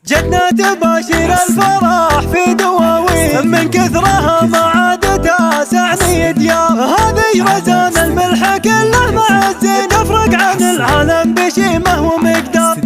جتنا تباشر الفرح في دواوين، من كثرها ما عاد تاسعني ديار. هذه رزان الملح كله معزين، افرق عن العالم بشيمه ومقدار.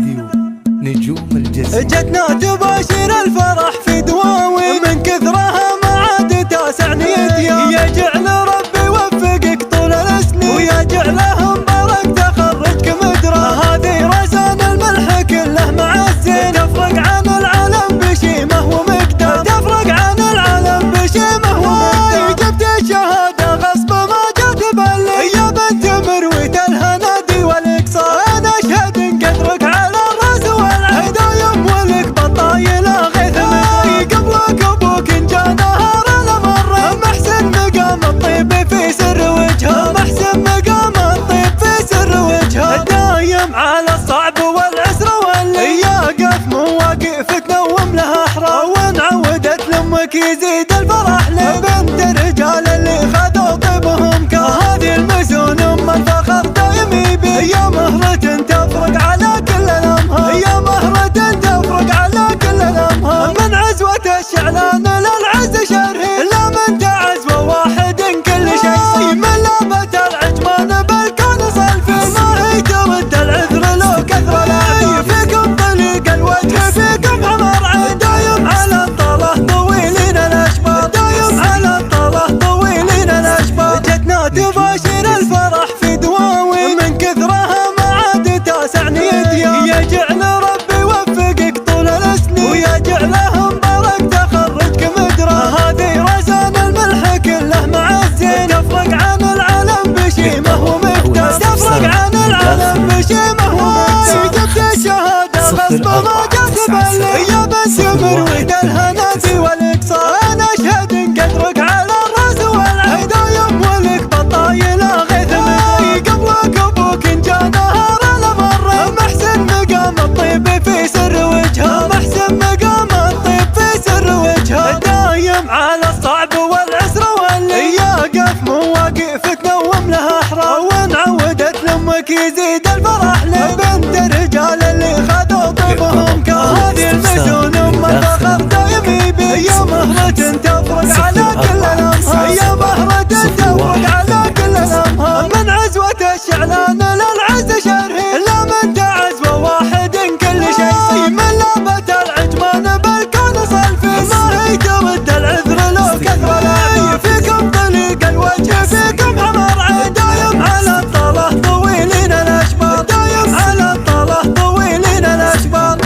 نجوم الجزيرة جتنا تباشر الفرح في دواوين، من كثرها ما عاد تاسعني ديار. يا جعل ربي وفقك طول السنين، ويا جعله مبارك تخرجك مدرى. هذه رزان الملح كله معزين، تفرق عن العالم بشيمه ومقدار. تفرق عن العالم بشيمه ومقدار. جبت الشهادة غصب ما جات بالي، يا بنت مرويت الهنادي والاقصار. انا اشهد ان قدرك على الراس والعين، دايم ولك بطايله غيث مدري. قبلك ابوك ان جا نهار المر، محسن مقام الطيب في سر وجهه. محسن مقام الطيب في سر وجهه. دايم على الصعب والعسر واللي يقف مواقف تنوم لها احرار. وان عودت لامك يزيد الفرح لبنت الرجال اللي خذوا طيبهم كار. هذه المسون ام الفخر دايم يبي، يا مهرة تفرق على كل الامهار. يا مهرة تفرق على كل الامهار. من عزوة الشعلان للعز شرهي، لا من تعزوة واحد كل شيء. من لابة العجمان بالكون صلفي، ما هي ترد العذر لو كثر العيب. فيكم طليق الوجه فيكم عمر عين، دايم على الطلة طويلين الاشبار. دايم على الطلة طويلين الاشبار. جتنا تباشر الفرح في دواوين، من كثرها ما عاد تاسعني ديار. يا جعل ربي وفقك طول السنين، ويا جعله مبارك تخرجك مدرى. هذه رزان الملح كله معزين، تفرق عن العالم بشيمه ومقدار. تفرق عن العالم بشيمه ومقدار. جبت الشهادة غصب ما جات بالي، يا بنت مرويت الهنادي والاقصار. انا اشهد ان قدرك على الراس والعين، دايم ولك بطايله غيث مدري. قبلك ابوك ان جا نهار المر، محسن مقام الطيب في سر وجهه. محسن مقام الطيب في سر وجهه. دايم على الصعب والعسر واللي يقف مواقف تنوم لها احرار. وان عودت لامك يزيد الفرح لبنت الرجال اللي خذوا طيبهم كار. هذه المسون ام الفخر دايم يبي، يا مهرة تفرق على كل الامهار. يا مهرة تفرق على كل الامهار. من عزوة الشعلان للعز شرهي، لا من تعزوة واحد كل شيء. من لابة العجمان بالكون صلفي، ما هي ترد العذر لو كثر العيب. فيكم طليق الوجه فيكم عمر عين، دايم على الطلة طويلين الاشبار. دايم على الطلة طويلين الاشبار.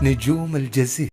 نجوم الجزيرة.